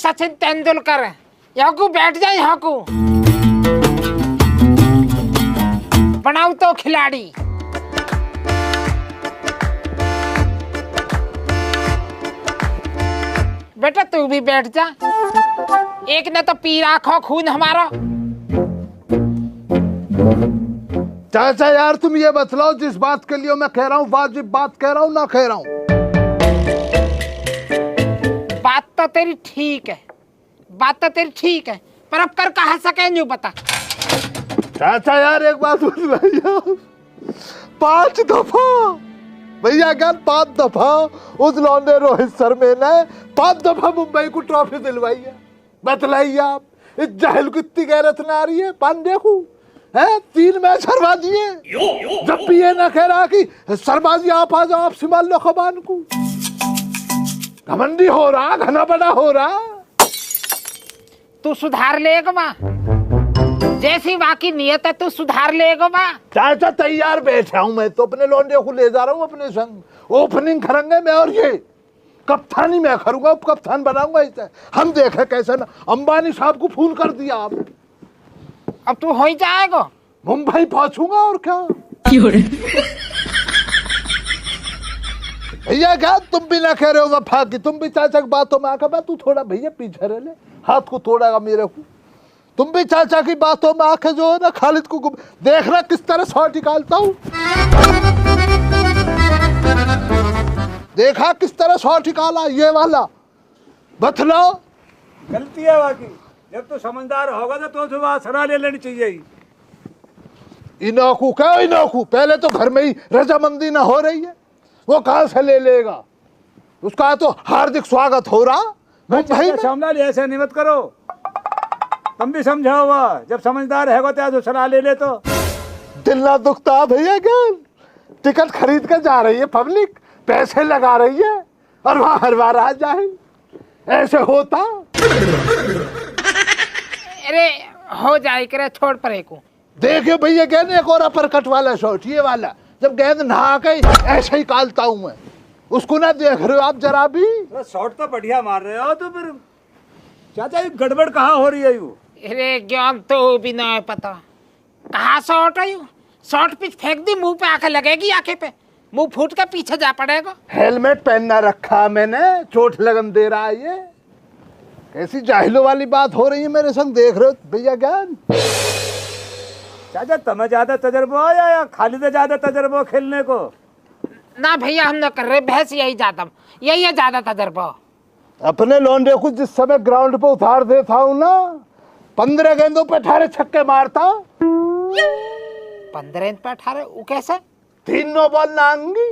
सचिन तेंदुलकर है। यहाँ को बैठ जाए, यहाँ को बनाओ तो खिलाड़ी। बेटा तू भी बैठ जा, एक ने तो पी रखो खून हमारा। चाचा यार तुम ये बतलाओ, जिस बात के लिए मैं कह रहा हूँ वाजिब बात कह रहा हूँ ना कह रहा हूँ? बात तो तेरी ठीक है, बात तो तेरी ठीक है, पर अब कर कहा सके न्यू बता। चाचा यार एक बात भैया, 5 दफा भैया क्या 5 दफा उस लौंडे रोहित शर्मा ने 5 दफा मुंबई को ट्रॉफी दिलवाई है। बतलाइए आप, इस जाहिल को इतनी गैरत ना आ रही है? पांडे को है 3 मैच हरवा दिए, जब भी ये ना कह रहा कि सरबाजी आप आ जाओ, आप संभाल लो कमान को। घमंडी हो रहा, घना बड़ा हो रहा। तू सुधार लेगा माँ, जैसी बाकी नियत है तू सुधार लेगा माँ। चाचा तैयार बैठा हूं मैं तो, अपने लौंडे को ले जा रहा हूं अपने संग। ओपनिंग करेंगे मैं और ये कप्तानी मैं करूंगा, उप कप्तान बनाऊंगा इसे। हम देखे कैसे ना, अंबानी साहब को फोन कर दिया आप। अब तू हो ही जाएगा, मुंबई पहुंचूंगा और क्या। भैया क्या तुम भी ना कह रहे हो वफा की, तुम भी चाचा की बातों में आकर, तू थोड़ा भैया पीछे रह ले, हाथ को तोड़ेगा मेरे को। तुम भी चाचा की बातों में आके जो है ना खालिद को देखना किस तरह शॉट निकालता हूँ। देखा किस तरह शॉट निकाला ये वाला, बतलाओ। गलती है बाकी, जब तो समझदार होगा तो सुबह सलाह ले लेनी चाहिए। इनोकू क्या इनोकू, पहले तो घर में ही रजामंदी ना हो रही है, वो कहां से ले लेगा? उसका तो हार्दिक स्वागत हो रहा भाई। सामना ले ऐसे नहीं मत करो, तुम भी समझाओ। हुआ जब समझदार है तो सलाह ले ले तो। दिल ना दुखता भैया क्या, टिकट खरीद कर जा रही है पब्लिक, पैसे लगा रही है और वहां हर बार आ जाए, ऐसे होता? अरे हो जाए करे, छोड़ परे को। देखिए भैया कहने एक और अपरकट वाला शॉट, ये वाला जब गेंद नहा के ऐसे ही कालता हूं मैं, उसको ना देख रहे हो आप जरा भी? शॉट तो बढ़िया मार रहे हो, तो फिर चाचा ये गड़बड़ कहाँ हो रही है? यू अरे ज्ञान तो भी ना पता कहाँ शॉट है। शॉट पिच फेंक दी, मुंह पे आके लगेगी, आंखें पे मुंह फूट के पीछे जा पड़ेगा। हेलमेट पहनना रखा मैंने, चोट लगन दे रहा है ये। कैसी जाहिलों वाली बात हो रही है मेरे संग, देख रहे हो भैया ज्ञान? चाचा तुम्हें ज्यादा तजर्बा या खालिद ज्यादा तजर्बा खेलने को? ना भैया हम ना कर रहे, भैंस यही है ज्यादा तजर्बा। अपने लौंडे को जिस समय ग्राउंड पे उतार देता हूँ ना, 15 गेंदों पे 18 छक्के मारता। 15 पे 18? वो कैसे? 3 नो बॉल ना आएंगी,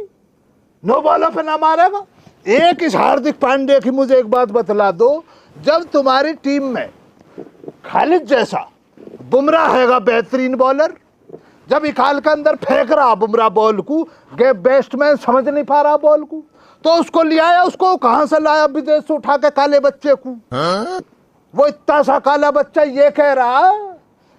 नो बॉलों पे ना मारेगा। एक इस हार्दिक पांड्या की मुझे एक बात बतला दो, जब तुम्हारी टीम में खालिद जैसा बुमराह हैगा बेहतरीन बॉलर, जब इकाल के अंदर फेंक रहा बुमराह बॉल को, बैट्समैन समझ नहीं पा रहा बॉल को, तो उसको ले आया, उसको कहां से लाया विदेश से उठा के काले बच्चे को। वो इतना सा काला बच्चा ये कह रहा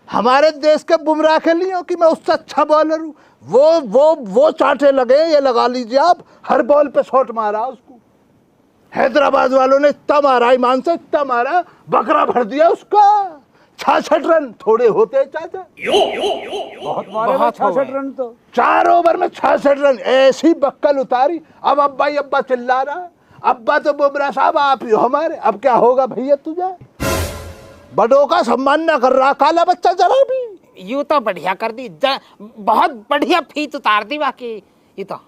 हमारे देश के बुमराह के लिए कि मैं उससे अच्छा बॉलर हूँ। वो चाटे लगे, ये लगा लीजिए आप, हर बॉल पे शॉट मारा उसको। हैदराबाद वालों ने इतना मारा, ईमान से इतना मारा, बकरा भर दिया उसका। 66 रन थोड़े होते चाचा, बहुत मारे 66 रन तो। 4 ओवर में 66 रन, ऐसी बक्कल उतारी। अब अब्बा चिल्ला रहा, अब्बा तो बुमराह साहब आप ही हो हमारे। अब क्या होगा भैया तुझे? बड़ों का सम्मान ना कर रहा काला बच्चा जरा भी। यू तो बढ़िया कर दी, बहुत बढ़िया फीत उतार दी बाकी। ये तो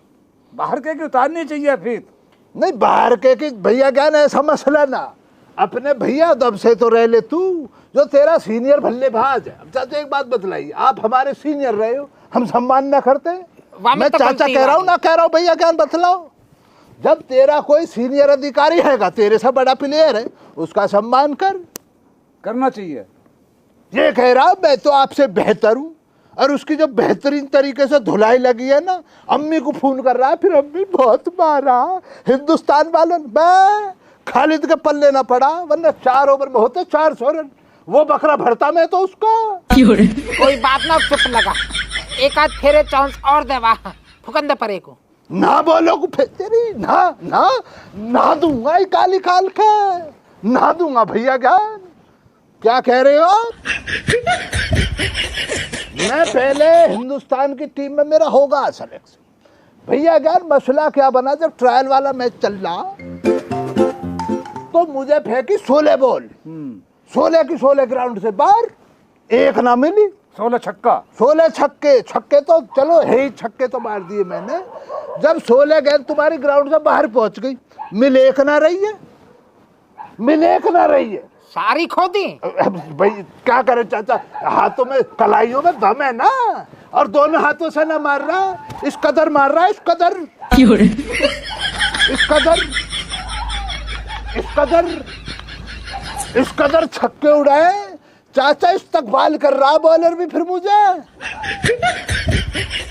बाहर के उतारनी चाहिए फीत, नहीं बाहर के भैया क्या ना, ऐसा मसला ना। अपने भैया दब से तो रह ले तू, जो तेरा सीनियर बल्लेबाज है। अब चाचा एक बात बतलाइए, आप हमारे सीनियर रहे हो, हम सम्मान ना करते? मैं तो चाचा कह रहा हूँ ना कह रहा हूँ, भैया क्या बतलाओ। जब तेरा कोई सीनियर अधिकारी हैगा, तेरे से बड़ा प्लेयर है, उसका सम्मान करना चाहिए। ये कह रहा मैं तो आपसे बेहतर हूँ, और उसकी जो बेहतरीन तरीके से धुलाई लगी है ना, अम्मी को फोन कर रहा है, फिर अम्मी बहुत मारा हिंदुस्तान वालों ने। खालिद के पल्ले ना पड़ा, वरना 4 ओवर में होते 400 रन। वो बकरा भरता मैं तो उसका। कोई बात ना, चुप लगा, एक आध फेरे चांस और दे वाह, फुकंदे परे को ना बोलो को तेरी ना ना ना दूंगा काली काल के। नहा दूंगा भैया ज्ञान। क्या कह रहे हो आप? मैं पहले हिंदुस्तान की टीम में मेरा होगा सिलेक्शन। भैया ज्ञान मसला क्या बना, जब ट्रायल वाला मैच चल रहा तो मुझे फेंकी 16 बॉल, 16 की 16 ग्राउंड से बाहर, एक ना मिली। 16 छक्का, 16 छक्के। छक्के तो चलो है ही, छक्के तो मार दिए मैंने। जब 16 गेंद तुम्हारी ग्राउंड से बाहर पहुंच गई, मिल एक ना रही है, मिल एक ना रही है, सारी खो दी। भाई क्या करे चाचा, हाथों में कलाइयों में दम है ना, और दोनों हाथों से ना मार रहा, इस कदर मार रहा है, इस कदर, इस कदर, इस कदर, इस कदर छक्के उड़ाए चाचा, इस्तकबाल कर रहा बॉलर भी फिर मुझे।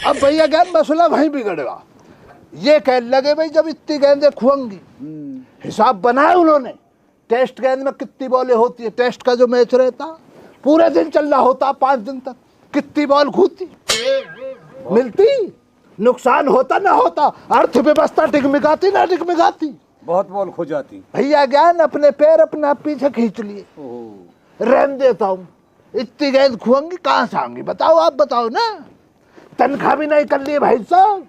अब भैया ज्ञान मसला वहीं बिगड़ेगा। ये कह लगे भाई जब इतनी गेंदें खुएंगी, हिसाब बनाया उन्होंने, टेस्ट गेंद में कितनी बॉलें होती है, टेस्ट का जो मैच रहता पूरे दिन चल रहा होता, 5 दिन तक, कितनी बॉल घूमती, मिलती, नुकसान होता ना होता, अर्थव्यवस्था टिकमिगाती ना टिकमिगाती, बहुत बॉल खो जाती। भैया ज्ञान अपने पैर अपना पीछे खींच लिए, रहने देता हूँ। इतनी गेंद खुएंगी कहाँ से आएंगी बताओ, आप बताओ ना, तनख्वाह भी नहीं कर लिए भाई साहब।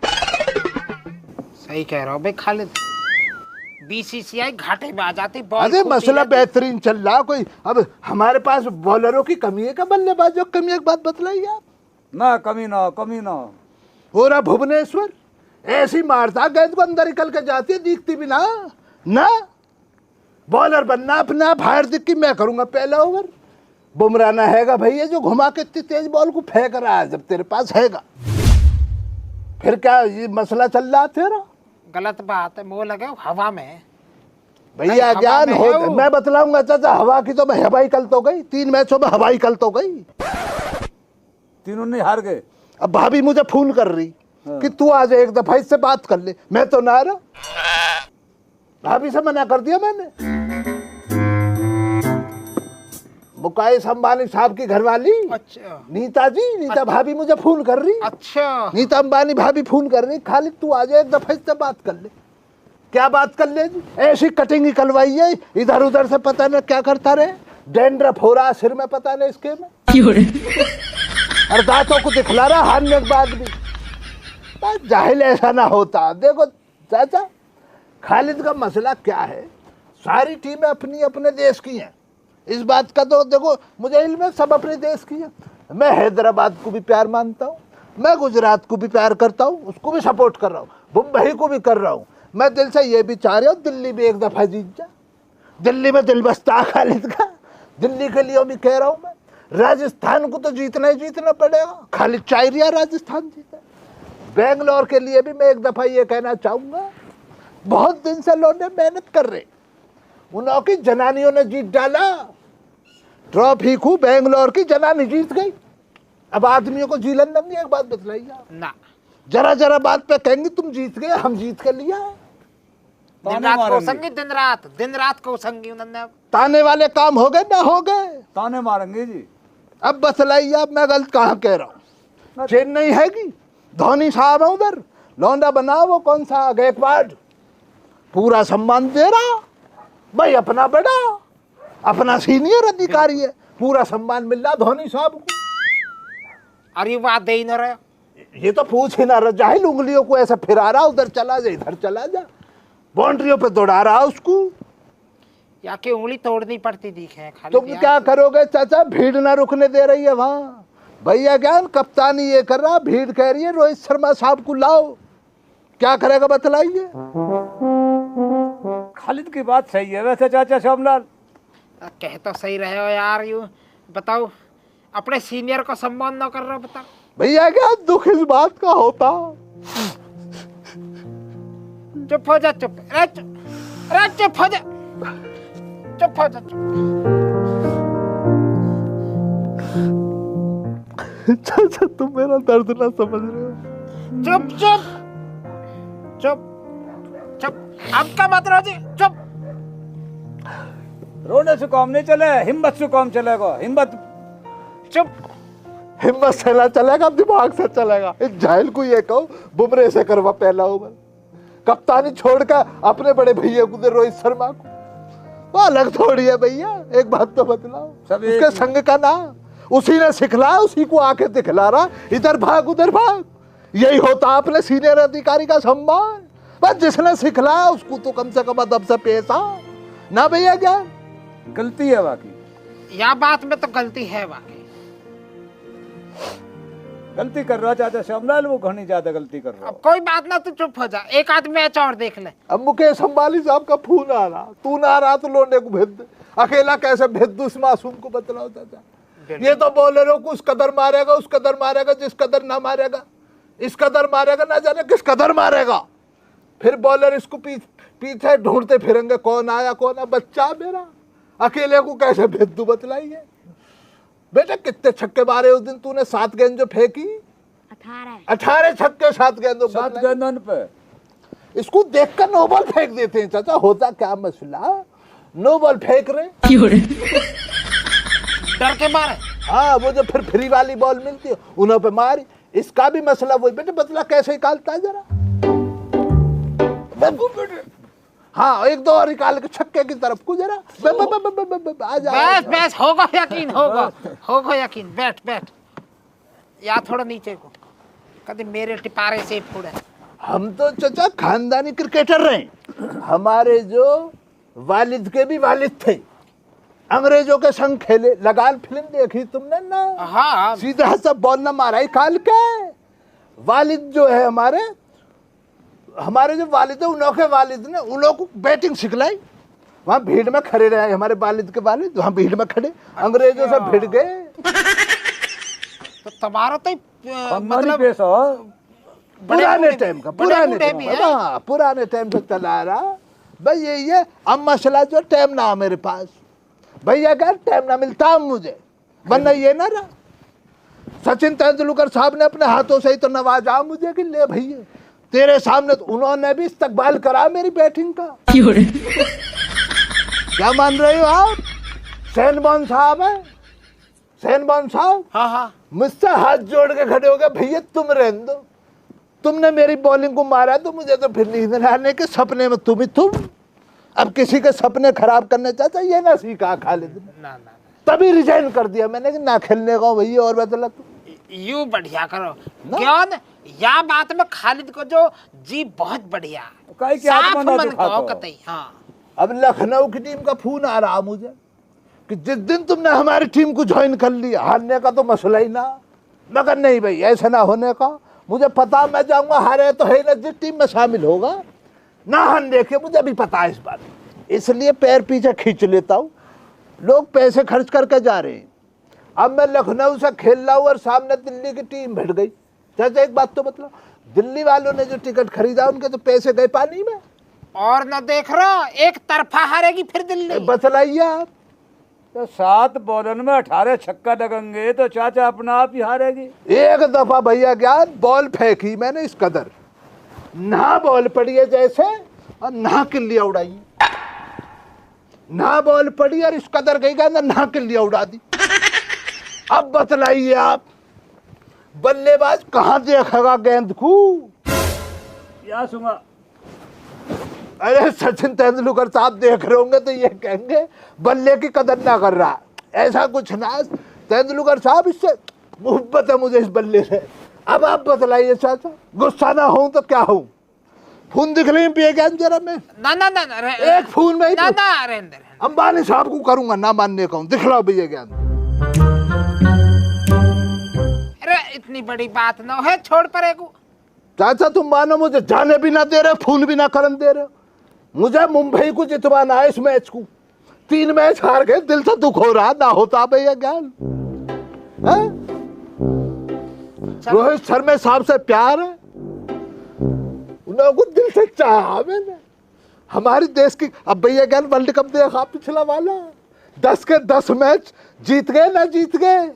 सही कह रहा हो भाई खालिद, बीसीसीआई घाटे में आ जाती। अरे मसला बेहतरीन चल रहा कोई, अब हमारे पास बॉलरों की कमी है क्या, बल्लेबाजों की कमी है? एक बात बतलाइए आप। ना कमी ना, कमी ना। हो रहा भुवनेश्वर ऐसी मारता गेंद को अंदर निकल के जाती है, दिखती भी ना ना। बॉलर बनना अपना फायर दिख की मैं करूंगा पहला ओवर, बुमराह ना हैगा भैया जो घुमा के इतनी तेज बॉल को फेंक रहा है, जब तेरे पास हैगा फिर क्या ये मसला चल रहा तेरा? गलत बात है, मोह लगे हवा में। भैया ज्ञान हो, मैं बतलाऊंगा चाचा, हवा की तो मैं हवाई कल तो गई, 3 मैचों में हवाई कल तो गई, तीनों नहीं हार गए। अब भाभी मुझे फोन कर रही कि तू आज एक दफा इससे बात कर ले, मैं तो ना रहा, भाभी से मना कर दिया मैंने। मुकेश अंबानी साहब की घरवाली, अच्छा नीता जी, नीता भाभी मुझे फोन कर रही। अच्छा, नीता अंबानी भाभी फोन कर रही, खाली तू आज एक दफा इससे बात कर ले। क्या बात कर ले जी? ऐसी कटिंग निकलवाई है, इधर उधर से पता नहीं क्या करता रहे, डैंड्रफ हो रहा सिर में, पता नहीं इसके में, और दांतों को दिखला रहा हारने के बाद भी। जाहिल ऐसा ना होता। देखो चाचा, खालिद का मसला क्या है, सारी टीमें अपनी अपने देश की हैं, इस बात का तो देखो मुझे इल्म है, सब अपने देश की है। मैं हैदराबाद को भी प्यार मानता हूँ, मैं गुजरात को भी प्यार करता हूँ, उसको भी सपोर्ट कर रहा हूँ, मुंबई को भी कर रहा हूँ। मैं दिल से ये भी चाह रहा हूँ दिल्ली भी एक दफा जीत जा, दिल्ली में दिल बसता है खालिद का, दिल्ली के लिए भी कह रहा हूँ मैं। राजस्थान को तो जीतना ही जीतना पड़ेगा, खालिद चाह रहा राजस्थान जीते। बेंगलोर के लिए भी मैं एक दफा ये कहना चाहूंगा, बहुत दिन से लोग मेहनत कर रहे, उन्हों की जनानियों ने जीत डाला, ट्रॉफी को बेंगलोर की जनानी जीत गई। अब आदमियों को जीलन नहीं। एक बात बतलाइए ना जरा जरा बात पे कहेंगे तुम जीत गए, हम जीत कर लिया। दिन रात को संगी, दिन रात को संगी उन्होंने। ताने वाले काम हो गए ना हो गए, ताने मारेंगे जी। अब बतलाइए आप, मैं गलत कहाँ कह रहा हूँ? चेन्नई हैगी, धोनी साहब है उधर, लौंडा बना वो कौन सा गायकवाड़, पूरा सम्मान दे रहा भाई, अपना बड़ा, अपना सीनियर अधिकारी है, पूरा सम्मान मिल रहा धोनी साहब को। अरे बात दे ही न रहे, ये तो पूछ ही ना रहा, जाहिल उंगलियों को ऐसा फिरा रहा, उधर चला जा इधर चला जा, बाउंड्रियों पे दौड़ा रहा उसको। या कि उंगली तोड़नी पड़ती दिखे खाली। तुम क्या करोगे चाचा, भीड़ ना रुकने दे रही है वहाँ। भैया ज्ञान कप्तानी ये कर रहा, भीड़ कह रही है रोहित शर्मा साहब को लाओ, क्या करेगा बतलाइए? खालिद की बात सही है वैसे चाचा श्यामलाल। कह तो सही रहे हो यार, यूं बताओ अपने सीनियर को सम्मान न कर रहे हो, बताओ। भैया क्या दुख इस बात का होता। चुप हो जा, चुप, अरे चुप हो जा, चुप हो जा, चाचा तुम मेरा दर्द ना समझ रहे हो। चुप चुप चुप चुप, अब क्या बात रहो जी, चुप। रोने से काम नहीं चले, हिम्मत से काम चलेगा, हिम्मत। चुप, हिम्मत से ना चलेगा, दिमाग से चलेगा। इस जाहिल को ये कहो बुमरे से करवा पहला ओवर, कप्तानी छोड़कर अपने बड़े भैया को दे रोहित शर्मा को, वो अलग थोड़ी है भैया, एक बात तो बतलाओ। सब एक उसके ही। संग का ना, उसी ने सिखलाया, उसी को आके दिखला रहा, इधर भाग उधर भाग। यही होता अपने सीनियर अधिकारी का सम्मान। बस जिसने सिखलाया उसको तो कम से कम अदब से पेश आ ना भैया। क्या गलती है बाकी, या बात में तो गलती है वाकई। गलती कर रहा चाचा श्यामलाल, वो घनी ज्यादा गलती कर रहा। अब कोई बात ना, तू चुप हो जा, एक आध मैच और देख ले। अब मुकेश अंबानी साहब का फोन आ रहा, तू ना आ रहा तो लोने को भेज दे। अकेला कैसे भेज दू इस मासूम को, बतलाओ चाचा। ये तो बोलेरो को उस कदर मारेगा, उस कदर मारेगा जिस कदर ना मारेगा, इस कदर मारेगा ना जाने किस कदर मारेगा। फिर बॉलर इसको पीछे ढूंढते फिरेंगे, कौन आया कौन आया। बच्चा मेरा अकेले को कैसे भेज दू, बतलाइए। बेटा कितने छक्के मारे उस दिन तूने? 7 गेंद जो फेंकी, 18 छक्के 7 गेंदों 7 गेंदों पे। इसको देखकर नो बॉल फेंक देते हैं चाचा। होता क्या मसला, नो बॉल फेंक रहे, डर के मारे। हाँ वो जो फिर फ्री वाली बॉल मिलती है उन्हों पे मारी। इसका भी मसला वही। बेटे बतला कैसे निकालता है जरा। हाँ एक दो और निकाल के छक्के की तरफ को जरा। आ जा बस बस, होगा यकीन, होगा यकीन। बैठ बैठ, या थोड़ा नीचे को, कभी मेरे टिपारे से फोड़े। हम तो चाचा खानदानी क्रिकेटर रहे। हमारे जो वालिद के भी वालिद थे, अंग्रेजों के संग खेले। लगान फिल्म देखी तुमने ना? हाँ सीधा सा बॉल न मारा ही काल के। वालिद जो है हमारे जो वालिद है, उनके वालिद ने उन लोगों को बैटिंग सिखलाई। वहाँ भीड़ में खड़े रहे हमारे वालिद के वालिद, वहाँ भीड़ में खड़े, अंग्रेजों से भिड़ गए। तो तुम्हारा तो मतलब पैसा पुराने टाइम का, पुराने बूढ़े भी टाइम हैं। का, हाँ पुराने टाइम से चला रहा भाई। यही है अब मसला, जो टाइम ना हो मेरे पास भैया, क्या टाइम ना मिलता मुझे, वरना ये ना रहा। सचिन तेंदुलकर साहब ने अपने हाथों से ही तो नवाजा मुझे कि ले भैया तेरे सामने। तो उन्होंने भी इस्तकबाल करा मेरी बैटिंग का। क्या मान रहे हो आप? सैनबॉन साहब है, सैनबॉन साहब हाँ हाँ, मुझसे हाथ जोड़ के खड़े हो गए, भैया तुम रहने दो, तुमने मेरी बॉलिंग को मारा तो मुझे तो फिर नींद न आने के सपने में तुम ही तुम। अब किसी के सपने खराब करने चाहता, ये ना सीखा खालिद ने। ना ना, तभी रिजाइन कर दिया मैंने कि ना खेलने का भैया। और बदला तू यू बढ़िया करो क्यों। या बात में खालिद को जो जी बहुत बढ़िया, काहे की साफ आत्मा ना मन दुखा को तो। कतई। हाँ अब लखनऊ की टीम का फोन आ रहा मुझे कि जिस दिन तुमने हमारी टीम को ज्वाइन कर लिया, हारने का तो मसला ही ना। मगर नहीं भाई, ऐसा ना होने का। मुझे पता, मैं जाऊंगा, हारे तो है ना, जिस टीम में शामिल होगा ना हारने के, मुझे भी पता है इस बात। इसलिए पैर पीछे खींच लेता हूँ। लोग पैसे खर्च करके जा रहे हैं। अब मैं लखनऊ से खेल रहा हूँ और सामने दिल्ली की टीम भिड़ गई। चाचा एक बात तो मतलब, दिल्ली वालों ने जो टिकट खरीदा उनके तो पैसे गए पानी में। और न देख रहा, एक तरफा हारेगी फिर दिल्ली। बतलाइए आप। तो 7 बॉलर में 18 छक्का लगेंगे तो चाचा अपना आप ही हारेगी। एक दफा भैया ज्ञान बॉल फेंकी मैंने इस कदर, ना बॉल पड़ी है जैसे और ना किल्लियां उड़ाई। ना बॉल पड़ी और इस कदर गई गेंद, ना किल्लियां उड़ा दी। अब बतलाइए आप, बल्लेबाज कहाँ देखेगा गेंद को? क्या सुना? अरे सचिन तेंदुलकर साहब देख रहे होंगे तो ये कहेंगे बल्ले की कदर ना कर रहा। ऐसा कुछ ना, तेंदुलकर साहब इससे मोहब्बत है मुझे इस बल्ले से। अब आप बतलाइए चाचा, गुस्सा ना हूं तो क्या हूं? फोन दिख रही पिए ज्ञान जरा मैं ना ना ना, एक फोन में ही ना ना, रहने अंबानी साहब को करूंगा, ना मानने का हूं। दिखलाओ भैया ज्ञान। अरे इतनी बड़ी बात ना है, छोड़ परे को। चाचा तुम मानो मुझे जाने भी ना दे रहे, फोन भी ना करन दे रहे। मुझे मुंबई को जितवाना है इस मैच को। 3 मैच हार गए, दिल से दुख हो रहा। ना होता भैया ज्ञान। रोहित शर्मा साहब से प्यार है, उनको दिल से चाहा मैंने। हमारे देश की अब भैया ज्ञान वर्ल्ड कप देखा पिछला वाला, 10 के 10 मैच जीत गए ना जीत गए,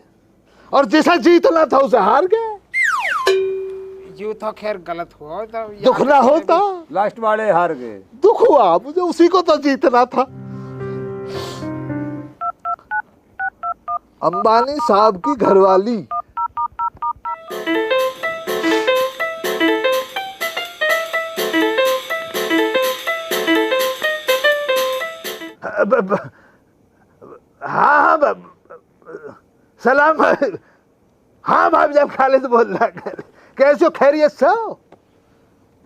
और जिसे जीतना था उसे हार गए। यू तो खैर गलत हुआ, तो दुख ना होता, लास्ट वाले हार गए। दुख हुआ मुझे, उसी को तो जीतना था। अंबानी साहब की घरवाली हाँ हाँ सलाम। हाँ भाभी जब खालिद बोल रहा कैसे हो, खैरियत से हो?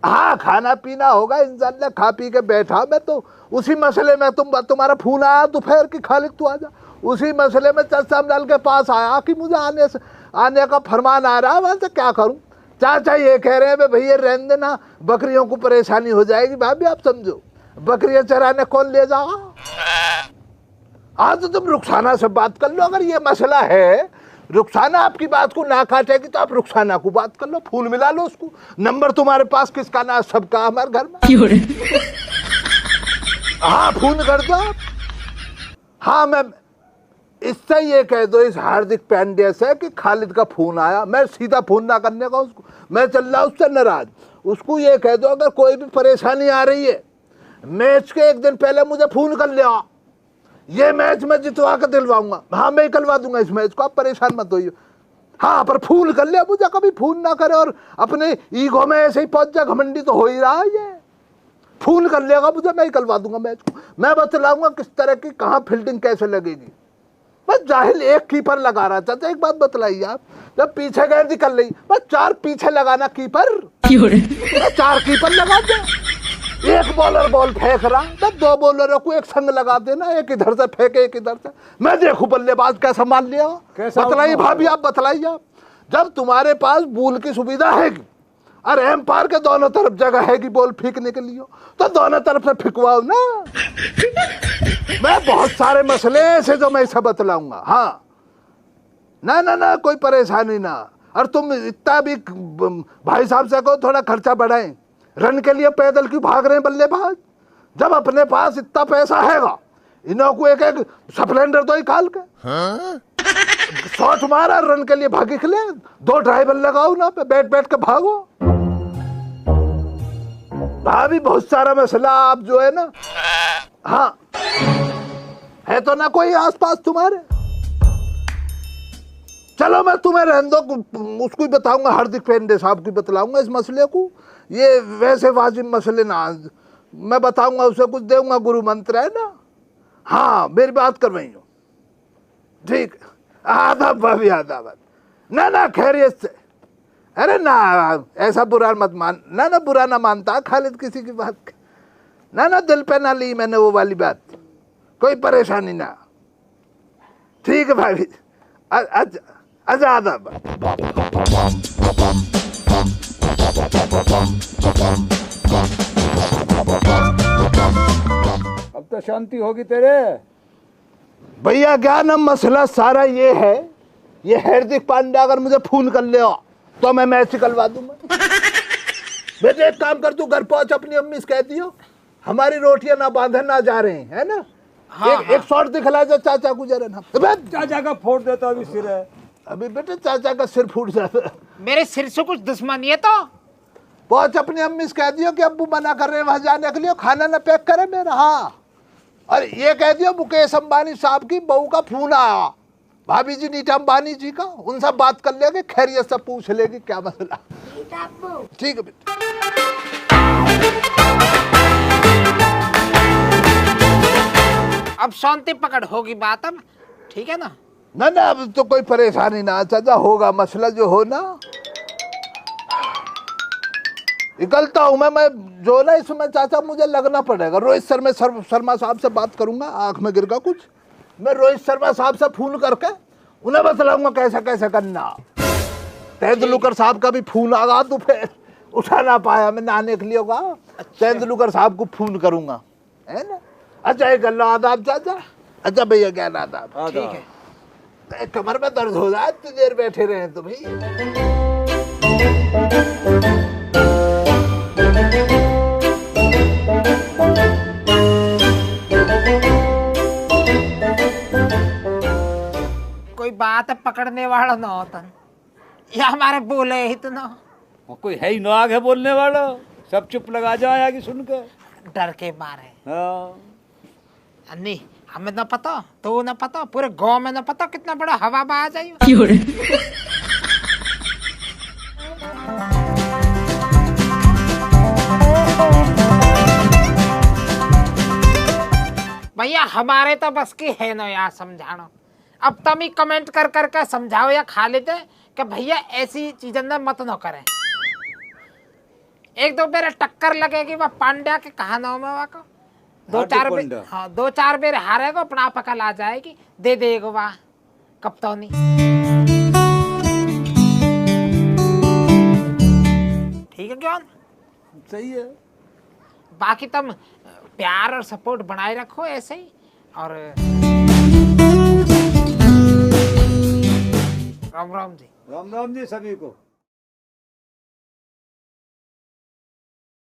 हाँ खाना पीना होगा इंशाल्लाह, खा पी के बैठा मैं तो उसी मसले में तुम्हारा फोन आया दोपहर की, खालिद तू आजा। उसी मसले में चश्मलाल के पास आया कि मुझे आने का फरमान आ रहा है, वहाँ से क्या करूँ। चाचा ये कह रहे हैं भैया रहने देना, बकरियों को परेशानी हो जाएगी। भाभी आप समझो, बकरियां चराने कौन ले जाओ। आज तो तुम रुखसाना से बात कर लो, अगर ये मसला है, रुखसाना आपकी बात को ना काटेगी तो आप रुखसाना को बात कर लो, फोन मिला लो उसको। नंबर तुम्हारे पास किसका ना सबका हमारे घर में। हाँ फोन कर दो आप। हाँ मैं इससे ये कह दो इस हार्दिक पांड्या से कि खालिद का फोन आया, मैं सीधा फोन ना करने का उसको, मैं चल रहा उससे नाराज। उसको ये कह दो अगर कोई भी परेशानी आ रही है, मैच के एक दिन पहले मुझे फोन कर लिया, ये मैच मैं जितवा कर दिलवाऊंगा। हाँ मैं करवा दूंगा इस मैच को, आप परेशान मत होइए। हाँ पर फोन कर लिया, मुझे कभी फोन ना करे और अपने ईगो में ऐसे ही पहुंच जा, घमंडी तो हो ही रहा है ये। फोन कर लेगा मुझे, मैं ही करवा दूंगा मैच को, मैं बतलाऊंगा किस तरह की कहाँ फील्डिंग कैसे लगेगी। बस जाहिल एक कीपर लगा रहा था। एक बात बतलाइए आप, जब पीछे गए निकल रही, बस 4 पीछे लगाना कीपर, 4 कीपर लगा दे। एक बॉलर बॉल फेंक रहा, तब 2 बॉलरों को एक संग लगा देना, एक इधर से फेंके एक इधर से, मैं देखूं बल्लेबाज कैसा मान लिया। बतलाइए भाभी आप, बताइए आप, जब तुम्हारे पास बॉल की सुविधा हैगी और एम्पायर के दोनों तरफ जगह हैगी बॉल फेंकने के लिए, तो दोनों तरफ से फिकवाओ ना। मैं बहुत सारे मसले ऐसे जो मैं इसे बतलाऊंगा। हाँ ना ना ना कोई परेशानी ना। और तुम इतना भी भाई साहब से कहो थोड़ा खर्चा बढ़ाएं, रन के लिए पैदल क्यों भाग रहे हैं बल्लेबाज, जब अपने पास इतना पैसा हैगा। इन्हों को एक एक स्प्लेंडर तो निकाल के शॉट मारा, रन के लिए भागी के लिए 2 ड्राइवर लगाओ ना, पे बैठ बैठ के भागो। भाभी बहुत सारा मसला आप जो है ना, हाँ है तो ना कोई आसपास तुम्हारे। चलो मैं तुम्हें रहने दो, उसको ही बताऊंगा, हार्दिक पांड्या साहब को बतलाऊंगा इस मसले को। ये वैसे वाजिब मसले ना, मैं बताऊंगा उसे, कुछ दूंगा गुरु मंत्र है ना। हाँ मेरी बात कर रही हूँ, ठीक। आदाब भाभी आदाब। ना ना खैरियत से। अरे ना ऐसा बुरा मत मान, ना ना बुरा ना मानता खालिद किसी की बात, ना ना दिल पे ना ली मैंने वो वाली बात, कोई परेशानी ना। ठीक है भाभी, अच्छा आदाब। अब तो शांति होगी तेरे। भैया क्या ना मसला सारा ये है, ये हार्दिक पांड्या अगर मुझे फोन कर ले तो मैं मैच निकलवा दूंगा। बेटे एक काम कर, तू घर पहुंच, अपनी अम्मी से कहती हो हमारी रोटियां ना बांधे ना जा रहे हैं, है ना। हाँ, एक शॉट दिखला जा चाचा को जरा ना। चाचा का फोड़ देता अभी सिर है। अभी बेटे चाचा का सिर फूट जाता। मेरे सिर से कुछ दुश्मनी है तो पहुंच अपनी अम्मी से कह दियो कि अब्बू मना कर रहे हैं वहां जाने के लिए, खाना ना पैक करे मेरा। हाँ और ये कह दियो मुकेश अंबानी साहब की बहू का फोन आया, भाभी जी नीता अंबानी जी का, उनसे बात कर लेंगे, खैरियत से पूछ लेगी क्या मसला। ठीक है बेटा। अब शांति पकड़ होगी बात अब, ठीक है ना। ना ना अब तो कोई परेशानी ना, चाचा होगा मसला जो हो ना। निकलता हूं मैं जो ना, इसमें चाचा मुझे लगना पड़ेगा। रोहित शर्मा साहब से बात करूंगा, आंख में गिर का कुछ, मैं रोहित शर्मा साहब से फोन करके उन्हें बतलाऊंगा कैसा कैसा करना। तेंदुलकर साहब का भी फोन आगा, तो फिर उठा ना पाया, मैं नहाने के लिए होगा। तेंदुलकर साहब को फोन करूंगा, है ना। अच्छा एक अल्लाह आदाब चाचा। अच्छा भैया क्या आदाब, ठीक है। कमर में दर्द हो रहा है, इतनी देर बैठे रहे तो भाई। कोई बात पकड़ने वाला ना होता, या हमारे बोले इतना। कोई है ही ना आगे बोलने वाला, सब चुप लगा जाए आगे सुन के, डर के मारे। हाँ अन्नी हमें ना पता, तो ना पता, पूरे गांव में ना पता कितना बड़ा हवा बहा जाए। भैया हमारे तो बस की है ना यार समझाना। अब तुम ही कमेंट कर करके समझाओ या खा लेते कि भैया ऐसी चीजें ना मत न करें। एक दो बेर टक्कर लगेगी वह पांड्या के कहा नाम है वहाँ को, दो हार्दिक चार बेर, पांड्या। हाँ 2-4 बेर हारेगा अपना पकड़ आ जाएगी, दे देगा वह कप्तानी। ठीक है क्यों? सही है। बाकी तुम प्यार और सपोर्ट बनाए रखो ऐसे ही। और राम राम जी। राम राम जी सभी को।